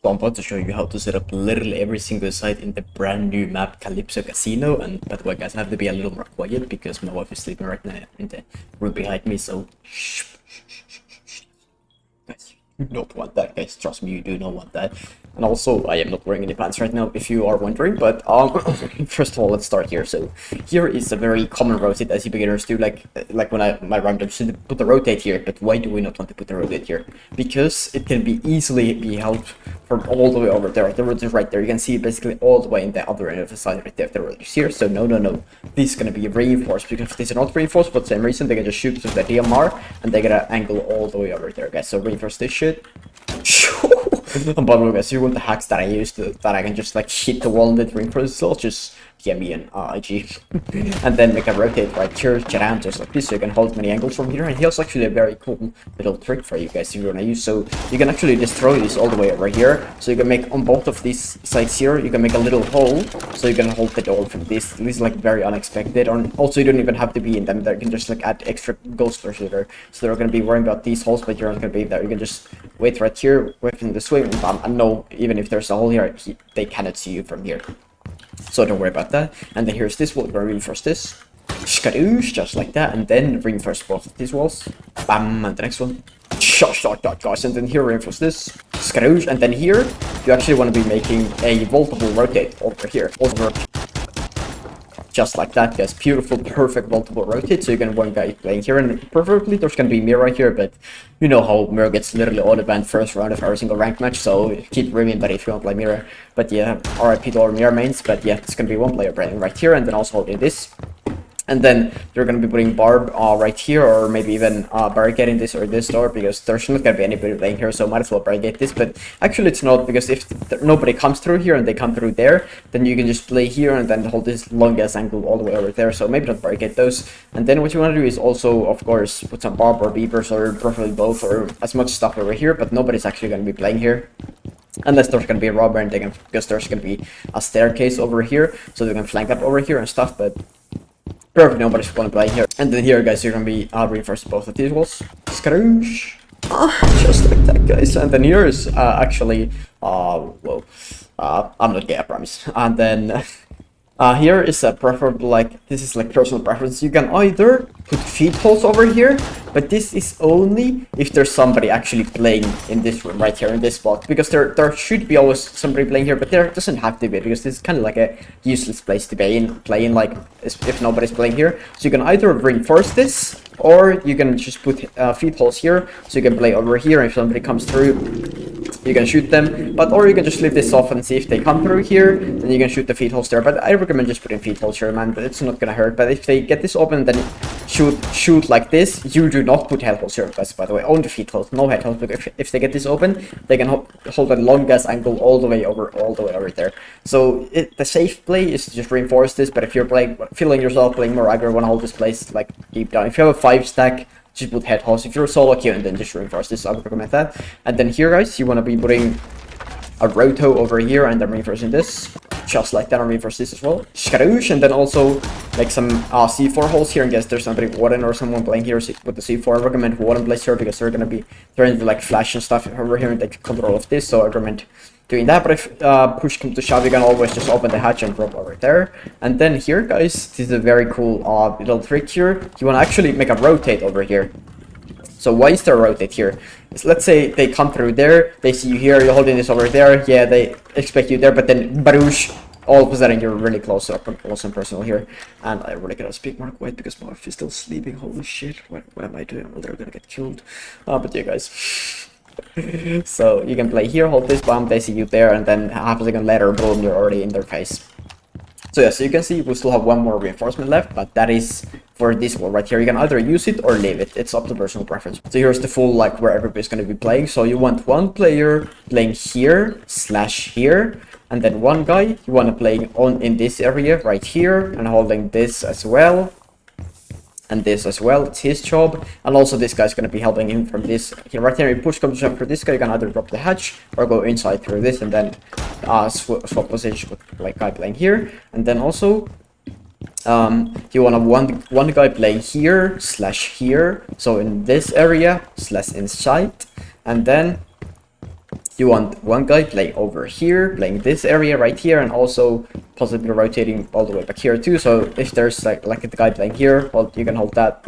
So I'm about to show you how to set up literally every single site in the brand new map Calypso Casino. And by the way, guys, I have to be a little more quiet because my wife is sleeping right now in the room behind me. So shh, guys, you don't want that, guys. Trust me, you do not want that. And also, I am not wearing any pants right now, if you are wondering. But first of all, let's start here. So here is a very common rotate as you beginners do. Like when my random should put the rotate here. But why do we not want to put the rotate here? Because it can be easily be held from all the way over there. The road is right there. You can see it basically all the way in the other end of the side right there. The road is here. So no. This is gonna be reinforced because if this is not reinforced for the same reason, they can just shoot through the DMR and they get an angle all the way over there, guys. So reinforce this shit. And by the way, guys, you want the hacks that I used that I can just like hit the wall and then reinforce itself, just give me an IG and then make a rotate right here, around just like this, so you can hold many angles from here. And here's actually a very cool little trick for you guys if you want to use. So you can actually destroy this all the way over here. So you can make on both of these sides here, you can make a little hole, so you can hold the door from this. This is like very unexpected. And also you don't even have to be in them. There you can just like add extra ghost doors there. So they're gonna be worrying about these holes, but you're not gonna be there. You can just wait right here, wait in the swing, and bam. And no, even if there's a hole here, they cannot see you from here. So don't worry about that. And then here's this wall. We're gonna reinforce this. Skadoosh, just like that. And then reinforce both of these walls. Bam, and the next one. Gosh. And then here reinforce this. Skadoosh. And then here, you actually want to be making a multiple rotate over here. Over. Just like that, guys. Beautiful, perfect multiple rotate. So you're gonna one guy playing here, and preferably there's gonna be Mirror right here, but you know how Mirror gets literally auto-banned first round of every single ranked match, so keep rimming that if you want to play Mirror. But yeah, RIP to all Mirror mains, but yeah, it's gonna be one player playing right here, and then also holding this. And then you're going to be putting Barb right here, or maybe even barricading this or this door, because there's not going to be anybody playing here, so might as well barricade this. But actually it's not, because if nobody comes through here and they come through there, then you can just play here and then hold this longest angle all the way over there, so maybe not barricade those. And then what you want to do is also, of course, put some Barb or Beepers, or preferably both, or as much stuff over here, but nobody's actually going to be playing here. Unless there's going to be a robber, and they can, because there's going to be a staircase over here, so they can flank up over here and stuff, but perfect, nobody's gonna play here. And then here, guys, you're gonna be reinforcing both of these walls. Skadoosh. Just like that, guys. And then here is actually I'm not gay, I promise. And then here is a preferable, like, this is like personal preference. You can either put feed holes over here, but this is only if there's somebody actually playing in this room right here in this spot, because there should be always somebody playing here, but there doesn't have to be, because this is kind of like a useless place to play in like if nobody's playing here. So you can either reinforce this, or you can just put feed holes here, so you can play over here, and if somebody comes through, you can shoot them. But or you can just leave this off and see if they come through here, then you can shoot the feed holes there. But I recommend just putting feed holes here, man, but it's not gonna hurt. But if they get this open, then shoot like this. You do not put head holes here, guys, by the way. Only feed holes, no head holes, because if they get this open, they can hold the longest angle all the way over there. So the safe play is to just reinforce this. But if you're feeling yourself playing more aggro, want to hold this place like deep down, if you have a 5 stack, just put head holes. If you're a solo queue, and then just reinforce this, I would recommend that. And then here, guys, you want to be putting a roto over here, and then reinforcing this, just like that, and reinforce this as well. Skadoosh. And then also like some C4 holes here in case there's somebody Warden or someone playing here with the C4. I recommend Warden plays here, because they're gonna be trying to like flash and stuff over here and take control of this, so I recommend doing that. But if push comes to shove, you can always just open the hatch and drop over there. And then here, guys, this is a very cool little trick here. You want to actually make a rotate over here. So why is there a rotate here? So let's say they come through there, they see you here, you're holding this over there, yeah, they expect you there, but then barouche, all of a sudden you're really close up and close and personal here. And I really gotta speak more quiet because my wife is still sleeping. Holy shit, what am I doing? Well, they're gonna get killed. But yeah, guys. So you can play here, hold this bomb, they see you there, and then half a second later, boom, you're already in their face. So yeah, so you can see we still have one more reinforcement left, but that is for this wall right here. You can either use it or leave it. It's up to personal preference. So here's the full, like, where everybody's going to be playing. So you want one player playing here / here, and then one guy you want to play in this area right here and holding this as well. And this as well, it's his job. And also this guy's going to be helping him from this here right here. If push comes up for this guy, you can either drop the hatch or go inside through this, and then swap position with like guy playing here. And then also you want one guy playing here / here, so in this area / inside. And then you want one guy playing over here, playing this area right here, and also possibly rotating all the way back here too. So if there's like the guy playing here, well, you can hold that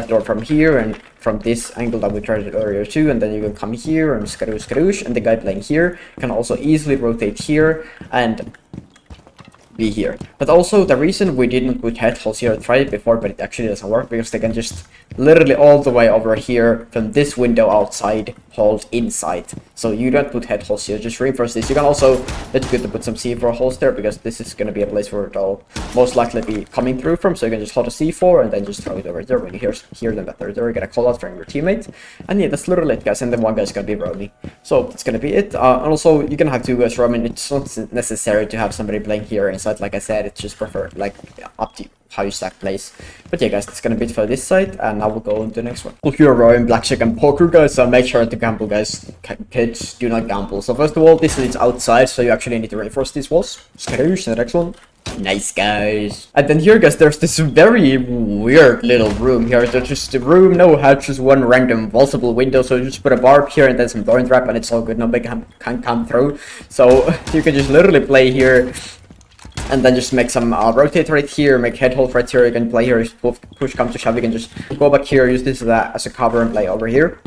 door from here and from this angle that we tried earlier too, and then you can come here and skadoosh, and the guy playing here can also easily rotate here and be here. But also the reason we didn't put head holes here, I tried it before, but it actually doesn't work because they can just literally all the way over here from this window outside hold inside. So you don't put head holes here, just reinforce this. You can also, it's good to put some C4 holes there because this is going to be a place where it'll most likely be coming through from. So you can just hold a C4 and then just throw it over there. When you hear them that they're there, you get a call out from your teammate. And yeah, that's literally it, guys. And then one guy's going to be roaming. So that's going to be it. And also you can have two guys roaming. It's not necessary to have somebody playing here inside. Like I said, it's just preferred, like up to you how you stack plays. But yeah, guys, that's gonna be it for this side, and now we'll go on to the next one. If you're rowing blackjack and poker, guys, so make sure to gamble, guys. Kids, do not gamble. So first of all, this is outside, so you actually need to reinforce these walls. Skadoosh, the next one. Nice, guys. And then here, guys, there's this very weird little room here. There's just a room, no hatch, just one random vaultable window. So you just put a barb here and then some thorn trap, and it's all good. Nobody can come through. So you can just literally play here. And then just make some rotate right here, make head hold right here. You can play here, if push comes to shove, you can just go back here, use this as a cover and play over here.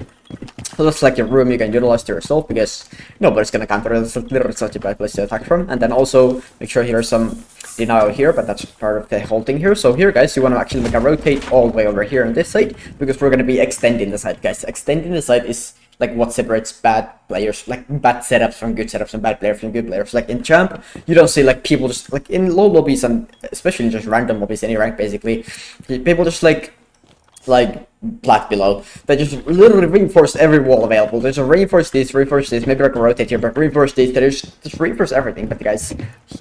So that's like a room you can utilize to yourself because nobody's gonna counter. That's literally such a bad place to attack from. And then also make sure here's some denial here, but that's part of the holding here. So here, guys, you want to actually make a rotate all the way over here on this side because we're gonna be extending the side, guys. Extending the side is like what separates bad players, like bad setups from good setups and bad players from good players. Like in champ, you don't see like people just like in low lobbies and especially in just random lobbies, any rank basically, people just like plat below. They just literally reinforce every wall available. There's a reinforce this, maybe I can rotate here, but reinforce this, there's just reinforce everything. But guys,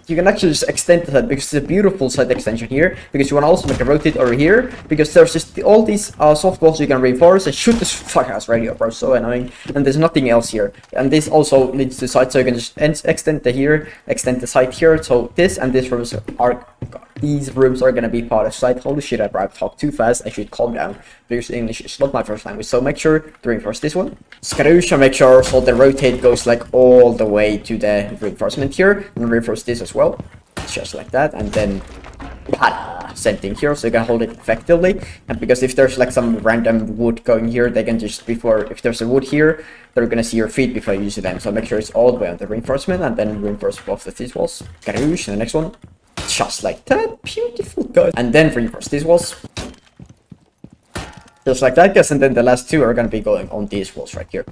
you can actually just extend that because it's a beautiful side extension here, because you want to also make a rotate over here, because there's just all these soft walls you can reinforce and shoot this fuck ass radio, bro, so annoying. And there's nothing else here. And this also leads to side, so you can just extend the side here. So this and this rooms are, these rooms are gonna be part of side. Holy shit, I talked too fast. I should calm down because English is not my first language. So make sure to reinforce this one. Skadoosh, make sure so the rotate goes like all the way to the reinforcement here, and reinforce this as well, just like that. And then same thing here, so you can hold it effectively. And because if there's like some random wood going here, they can just if there's a wood here, they're gonna see your feet before you use them. So make sure it's all the way on the reinforcement, and then reinforce both of these walls. Skadoosh, and the next one. Just like that, beautiful, guys. And then reinforce these walls. Just like that, guys, and then the last two are gonna be going on these walls right here.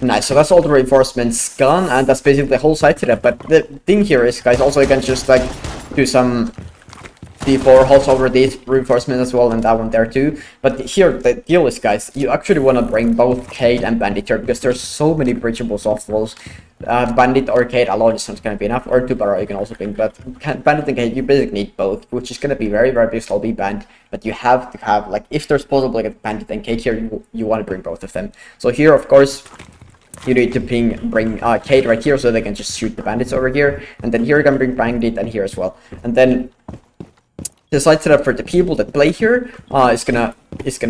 Nice, so that's all the reinforcements gone, and that's basically the whole side setup. But the thing here is, guys, also you can just like do some D4 holes over these reinforcements as well, and that one there too. But here the deal is, guys, you actually want to bring both Cade and Bandit here because there's so many breachable soft walls. Bandit or Cade alone is not going to be enough, or 2 barrel you can also bring, but Bandit and Cade you basically need both, which is going to be very big lobby banned. But you have to have, like, if there's possible like a Bandit and Cade here, you want to bring both of them. So here, of course, you need to bring Cade right here so they can just shoot the bandits over here, and then here you can bring Bandit and here as well. And then the side setup for the people that play here is gonna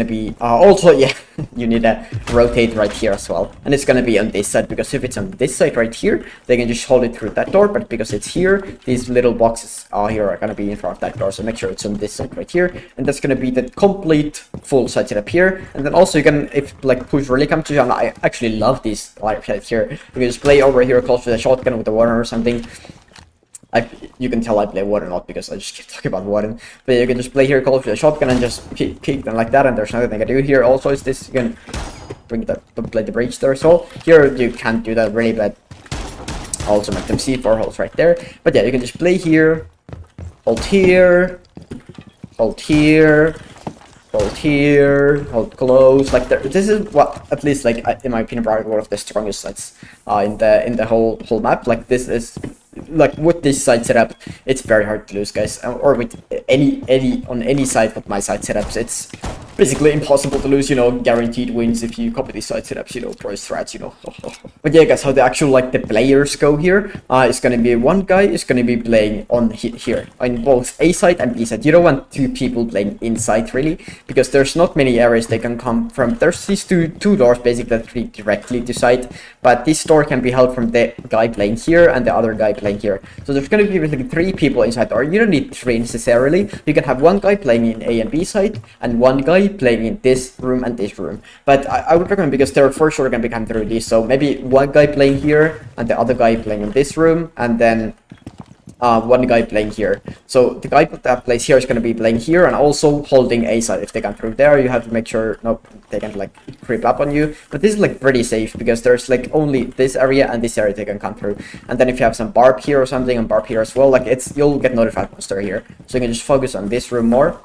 be also, yeah, you need to rotate right here as well, and it's gonna be on this side, because if it's on this side right here, they can just hold it through that door, but because it's here, these little boxes here are gonna be in front of that door, so make sure it's on this side right here, and that's gonna be the complete full side setup here. And then also you can, if like push really comes to you, and I actually love these light sides here, you can just play over here close to the shotgun with the water or something. You can tell I play Warden not because I just keep talking about Warden, but you can just play here, call for the shotgun, and just peek them like that, and there's nothing I can do here. Also, is this you can play the breach there as well. Here you can't do that really, but also make them C4 holes right there. But yeah, you can just play here, hold here, hold here, hold here, hold close, like there. This is what, at least like in my opinion, probably one of the strongest sides in the whole map. Like this is. Like with this side setup, it's very hard to lose, guys, or with any on any side but my side setups, it's basically impossible to lose, you know, guaranteed wins if you copy these side setups, you know, pro strats, you know. But yeah, guys, how the actual, like, the players go here is gonna be one guy is gonna be playing on here on both A side and B side. You don't want two people playing inside, really, because there's not many areas they can come from. There's these two doors basically that lead directly to side, but this door can be held from the guy playing here and the other guy playing here. So there's gonna be like 3 people inside, or you don't need 3 necessarily. You can have one guy playing in A and B side and one guy playing in this room and this room. But I would recommend, because they're for sure gonna become through these, so maybe one guy playing here and the other guy playing in this room, and then one guy playing here. So the guy that plays here is going to be playing here and also holding A side. If they come through there, you have to make sure they can like creep up on you. But this is like pretty safe, because there's like only this area and this area they can come through. And then if you have some barb here or something, and barb here as well, like you'll get notified once they're here. So you can just focus on this room more.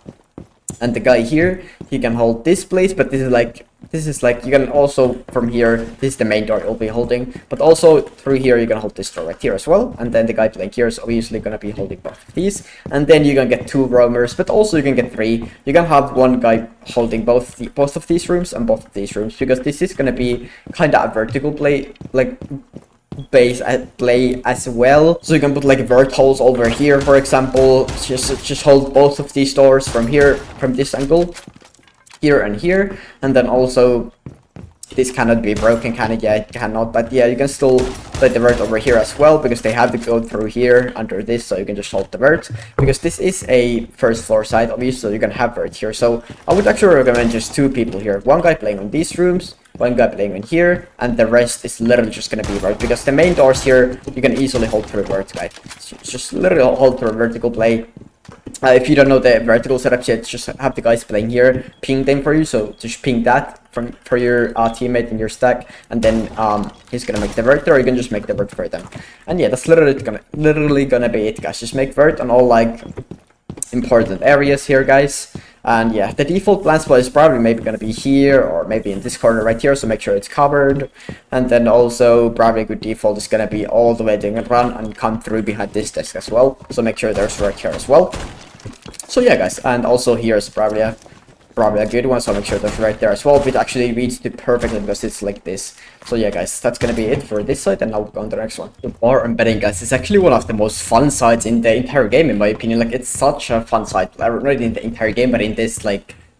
And the guy here, he can hold this place, but this is like you can also from here, this is the main door you'll be holding, but also through here you can hold this door right here as well. And then the guy playing here is obviously gonna be holding both of these, and then you can get 2 roamers, but also you can get 3. You can have one guy holding both of these rooms and both of these rooms, because this is gonna be kind of a vertical play, like base play as well. So you can put like vert holes over here, for example. Just hold both of these doors from here, from this angle, here and here. And then also this cannot be broken, can it? Yeah, it cannot, but yeah, you can still play the vert over here as well, because they have to go through here under this, so you can just hold the vert, because this is a first floor side obviously, so you can have vert here. So I would actually recommend just 2 people here, one guy playing on these rooms, one guy playing in here, and the rest is literally just gonna be vert, because the main doors here you can easily hold through vert, guys. So just literally hold through vertical play. If you don't know the vertical setups yet, just have the guys playing here ping them for you. So just ping that for your teammate in your stack, and then he's gonna make the vert, or you can just make the vert for them. And yeah, that's literally gonna be it, guys. Just make vert on all like important areas here, guys. And yeah, the default plant spot is probably maybe going to be here, or maybe in this corner right here, so make sure it's covered. And then also probably a good default is going to be all the way down and run and come through behind this desk as well, so make sure there's right here as well. So yeah, guys, and also here is probably a good one, so make sure that's right there as well. It actually reads it perfectly because it's like this. So yeah, guys, that's gonna be it for this side, and now we'll go on to the next one. The bar and betting, guys, is actually one of the most fun sides in the entire game, in my opinion. Like, it's such a fun side, not in the entire game, but in this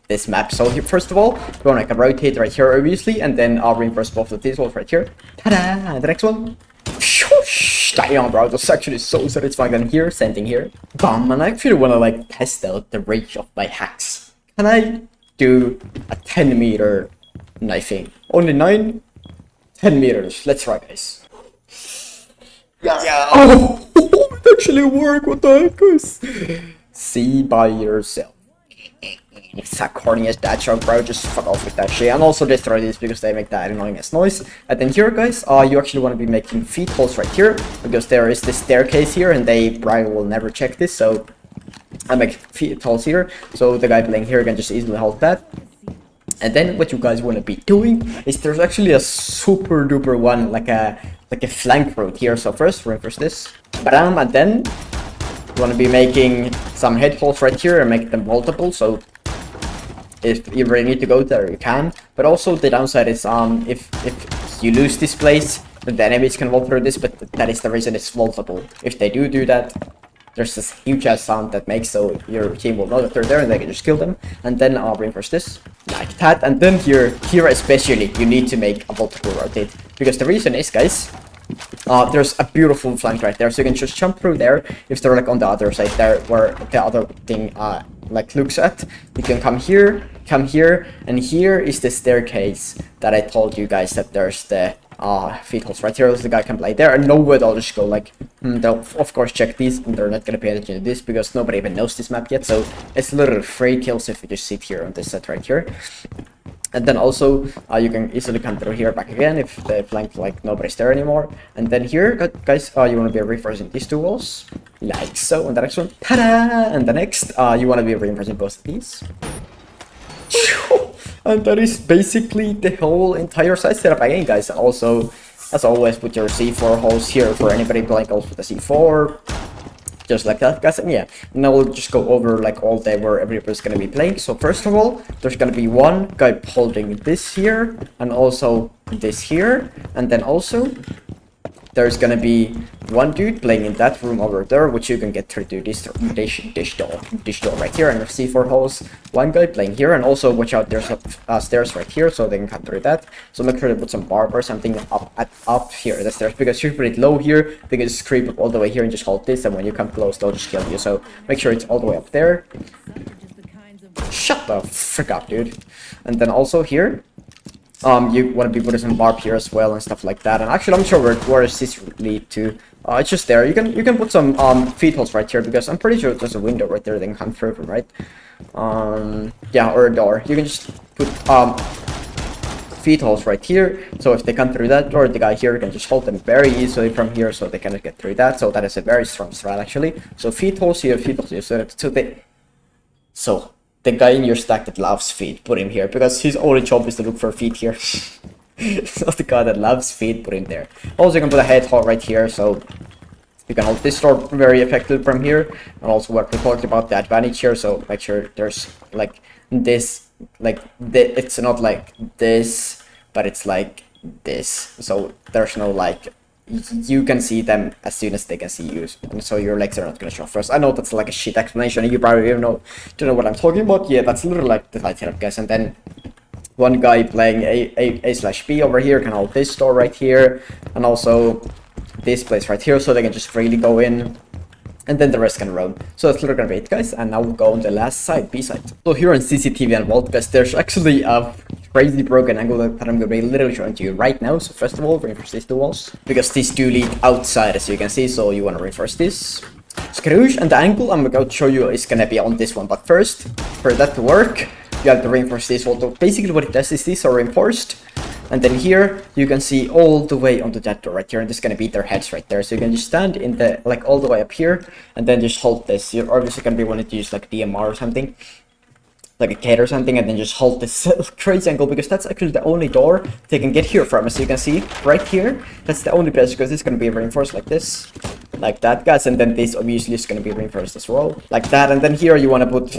this map. So here, first of all, we're gonna like rotate right here obviously, and then I'll reinforce both of these walls right here. Ta-da! The next one. Damn, bro, that's actually so satisfying. And here, sending here. Bam, and I actually wanna like test out the range of my hacks. Can I do a 10-meter knifing? Only 10 meters. Let's try, guys. Yeah. Oh, it actually worked. What the heck, guys? See by yourself. It's a corny as that joke, bro. Just fuck off with that shit. And also destroy these because they make that annoying as noise. And then here, guys, you actually want to be making feet holes right here, because there is this staircase here, and they probably will never check this. So I make feet holes here, so the guy playing here can just easily hold that. And then what you guys want to be doing is there's actually a super duper one, like a flank route here. So first reinforce this, bam, and then you want to be making some head holes right here and make them multiple. So if you really need to go there, you can. But also the downside is if you lose this place, then the enemies can walk through this, but that is the reason it's multiple. If they do that, there's this huge ass sound that makes, so your team will know that they're there and they can just kill them. And then I'll reinforce this like that. And then here especially you need to make a multiple rotate, because the reason is, guys, there's a beautiful flank right there, so you can just jump through there. If they're like on the other side there where the other thing like looks at, you can come here, and here is the staircase that I told you guys that there's the feet holes right here, so the guy can play there, and nowhere they'll just go like, they'll of course check these, and they're not gonna pay attention to this because nobody even knows this map yet. So it's literally free kills if you just sit here on this set right here. And then also you can easily come through here back again if the flank, like, nobody's there anymore. And then here, guys, you want to be reinforcing these 2 walls like so. And the next one, ta-da! And the next you want to be reinforcing both of these. And that is basically the whole entire side setup again, guys. And also, as always, put your C4 holes here for anybody playing goals with the C4. just like that, guys. And yeah, now we'll just go over like all day where everybody's gonna be playing. So first of all, there's gonna be one guy holding this here, and also this here, and then also there's gonna be one dude playing in that room over there, which you can get through to this door right here, and your C4 holes. One guy playing here, and also watch out, there's stairs right here, so they can come through that. So make sure to put some barb or something up here the stairs, because you're pretty low here. They can just creep up all the way here and just hold this, and when you come close, they'll just kill you. So make sure it's all the way up there. Shut the frick up, dude. And then also here, you want to be putting some barb here as well and stuff like that. And actually, I'm sure where does this lead to? It's just there. You can put some feed holes right here, because I'm pretty sure there's a window right there they can come through from, right? Yeah, or a door. You can just put feed holes right here, so if they come through that door, the guy here can just hold them very easily from here, so they cannot get through that. So that is a very strong strat actually. So feed holes here, so the guy in your stack that loves feed, put him here, because his only job is to look for feed here. So the guy that loves feed, put him there. Also, you can put a head hole right here, so you can hold this door very effective from here. And also what we talked about, the advantage here, so make sure there's like this, it's not like this, but it's like this. So there's no like, you can see them as soon as they can see you, and so your legs are not gonna show first. I know that's like a shit explanation, and you probably don't know what I'm talking about. Yeah, that's literally like the light setup, guys. And then one guy playing A/B over here can hold this door right here, and also this place right here, so they can just freely go in. And then the rest can roam. So that's literally gonna be it, guys. And now we'll go on the last side, B side. So here on CCTV and Vault, guys, there's actually a crazy broken angle that I'm gonna be literally showing to you right now. So first of all, reinforce these two walls, because these do lead outside, as you can see. So you want to reinforce this. Scrooge, and the angle I'm going to show you is gonna be on this one. But first, for that to work, you have to reinforce this wall. So basically what it does is these are reinforced. And then here, you can see all the way onto that door right here, and this is gonna be their heads right there. So you can just stand in the, like, all the way up here, and then just hold this. You're obviously gonna be wanting to use like DMR or something, like a Kate or something, and then just hold this crazy angle, because that's actually the only door they can get here from. As you can see, right here, that's the only place, because it's gonna be reinforced like this, like that, guys. And then this obviously is gonna be reinforced as well, like that. And then here you wanna put,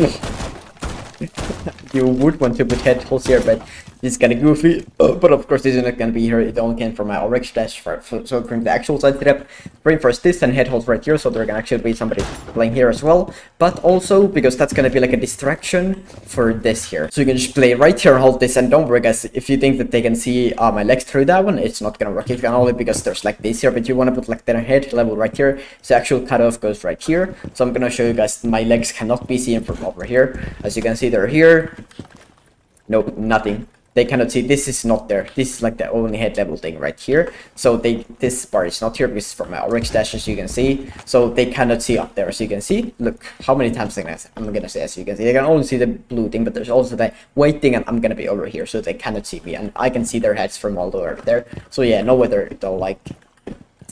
you would want to put head holes here, but it's kind of goofy. But of course, this is not going to be here. It only came from my Ulrich dash. So from the actual side setup, reinforce this and head holes right here, so there can actually be somebody playing here as well. But also, because that's going to be like a distraction for this here. So you can just play right here, hold this, and don't worry, guys, if you think that they can see my legs through that one, it's not going to work. It can only because there's like this here, but you want to put like their head level right here. So actual cutoff goes right here. So I'm going to show you guys my legs cannot be seen from over here. As you can see, they're here. Nope, nothing. They cannot see. This is not there. This is like the only head level thing right here. So this part is not here because it's from my Ulrich dash, as you can see. So they cannot see up there, as you can see. Look how many times I'm gonna say, as you can see. They can only see the blue thing, but there's also the white thing, and I'm gonna be over here, so they cannot see me, and I can see their heads from all the way over there. So yeah, no whether they'll like.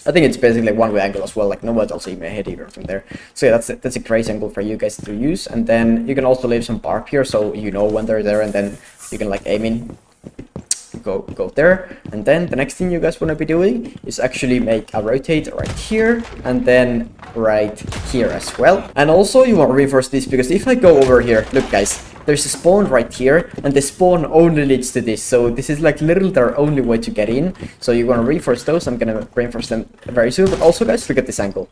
I think it's basically one-way angle as well, like no one will see my head either from there. So yeah, that's a crazy angle for you guys to use. And then you can also leave some barb here, so you know when they're there, and then you can like aim in, go there. And then the next thing you guys want to be doing is actually make a rotate right here, and then right here as well. And also you want to reinforce this, because if I go over here, look guys, there's a spawn right here, and the spawn only leads to this. So this is like literally their only way to get in. So you want to reinforce those. I'm gonna reinforce them very soon. But also, guys, look at this angle.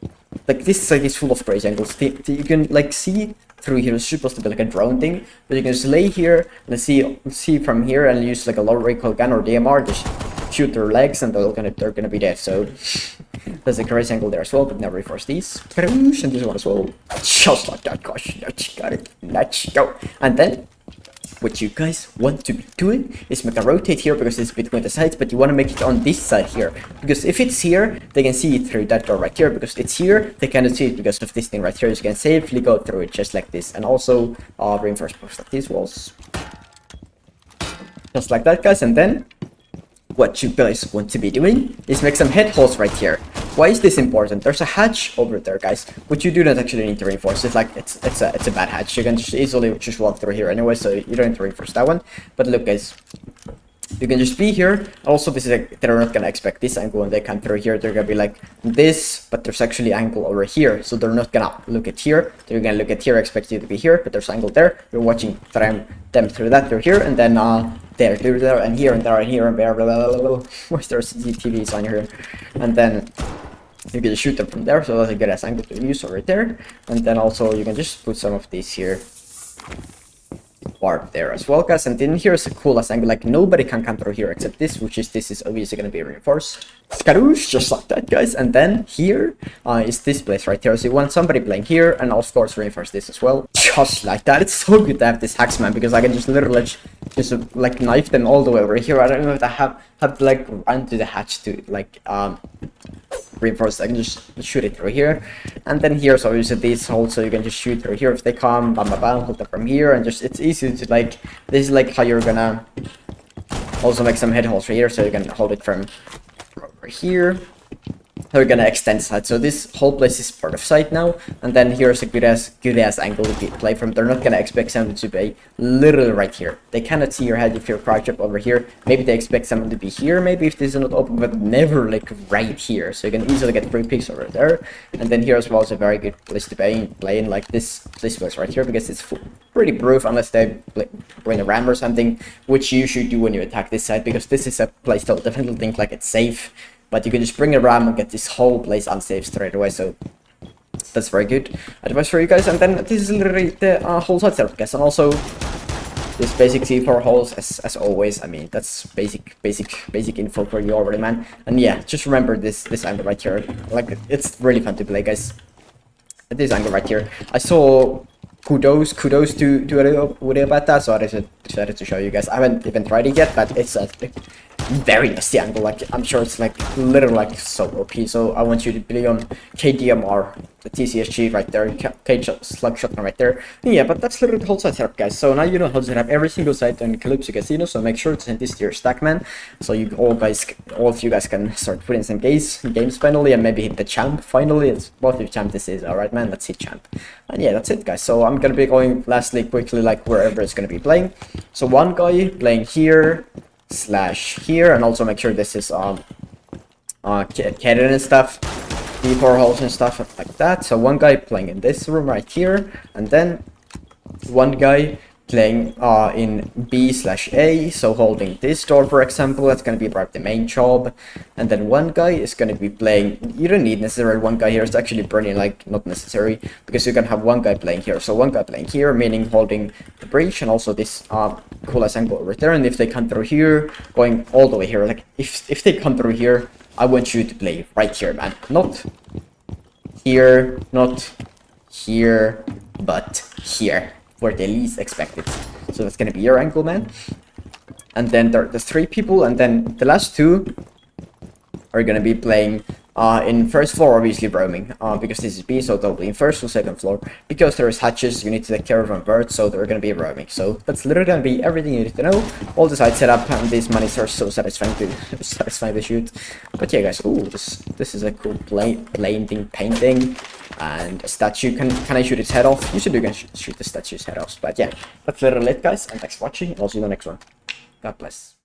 Like this is full of crazy angles. You can like see through here. It's supposed to be like a drone thing, but you can just lay here and see from here and use like a low recoil gun or DMR. Just shoot their legs, and they're gonna be dead. So there's a crazy angle there as well. But now reinforce these. And this one as well. Just like that, gosh. Got it. Let's go. And then what you guys want to be doing is make a rotate here, because it's between the sides, but you want to make it on this side here, because if it's here, they can see it through that door right here. Because it's here, they cannot see it because of this thing right here. You can safely go through it just like this. And also reinforce both of these walls just like that, guys. And then what you guys want to be doing is make some head holes right here. Why is this important? There's a hatch over there, guys, which you do not actually need to reinforce. It's like it's a bad hatch. You can just easily just walk through here anyway, so you don't need to reinforce that one. But look, guys, you can just be here. Also, this is like, they're not gonna expect this angle when they come through here. They're gonna be like this, but there's actually angle over here, so they're not gonna look at here. They're gonna look at here, expect you to be here, but there's angle there. You're watching them through that. They're here, and then there, and here, and there, and here, and there. Blah, blah, blah, blah. Where's their CCTVs on here? And then you can just shoot them from there, so that's a good ass angle to use right there. And then also you can just put some of these here. Warp there as well, guys. And then here's a cool ass angle, like nobody can come through here except this, which is this is obviously going to be reinforced. Skadoosh, just like that, guys. And then here is this place right here. So you want somebody playing here, and of course reinforce this as well, just like that. It's so good to have this Hacksman, because I can just literally just like knife them all the way over here. I don't know if I have to like run to the hatch to like reinforce. I can just shoot it through here, and then here's obviously these holes, so you can just shoot through here if they come. Bam, bam, bam, hold them from here, and just it's easy to like. This is like how you're gonna also make some head holes right here, so you can hold it from over here. We're gonna extend side, so this whole place is part of site now, and then here's a good ass angle to play from. They're not gonna expect someone to be literally right here. They cannot see your head if you're crouched up over here. Maybe they expect someone to be here, maybe if this is not open, but never like right here. So you can easily get free picks over there. And then here as well is a very good place to play in, like this place right here, because it's pretty proof unless they bring a ram or something, which you should do when you attack this side, because this is a place they'll definitely think like it's safe. But you can just bring a ram and get this whole place unsafe straight away, so that's very good advice for you guys. And then this is literally the whole side setup, guys. And also this basic C4 holes as always. I mean, that's basic info for you already, man. And yeah, just remember this angle right here. Like, it's really fun to play, guys. This angle right here. I saw kudos to video about that, so I decided to show you guys. I haven't even tried it yet, but it's a very nasty angle. Like, I'm sure it's like literally like so OP. So I want you to play on KDMR, the TCSG right there, Cage Slug Shotgun right there. And yeah, but that's literally the whole site setup, guys. So now you know how to set up every single site on Calypso Casino. So make sure to send this to your stack, man. So you all of you guys can start putting some games finally, and maybe hit the champ finally. It's both of champ this is. All right, man. Let's hit champ. And yeah, that's it, guys. So I'm gonna be going lastly quickly like wherever it's gonna be playing. So one guy playing here / here, and also make sure this is catered and stuff, D4 holes and stuff like that. So one guy playing in this room right here, and then one guy playing in B/A, so holding this door, for example. That's going to be part the main job. And then one guy is going to be playing, you don't need necessarily one guy here, it's actually pretty like not necessary, because you can have one guy playing here. So one guy playing here, meaning holding the breach, and also this cool ass angle over there. And if they come through here, going all the way here, like if they come through here, I want you to play right here, man. Not here, not here, but here, where they least expect it. So that's gonna be your angle, man. And then there's 3 people, and then the last 2 are gonna be playing in first floor, obviously roaming, because this is B, so they'll be in first or second floor. Because there's hatches, you need to take care of them birds, so they're gonna be roaming. So that's literally gonna be everything you need to know. All the side setup, and these monies are so satisfying to shoot. But yeah, guys, ooh, this is a cool painting. And a statue. Can I shoot its head off? Usually you can shoot the statue's head off. But yeah, that's literally it, guys. And thanks for watching. I'll see you in the next one. God bless.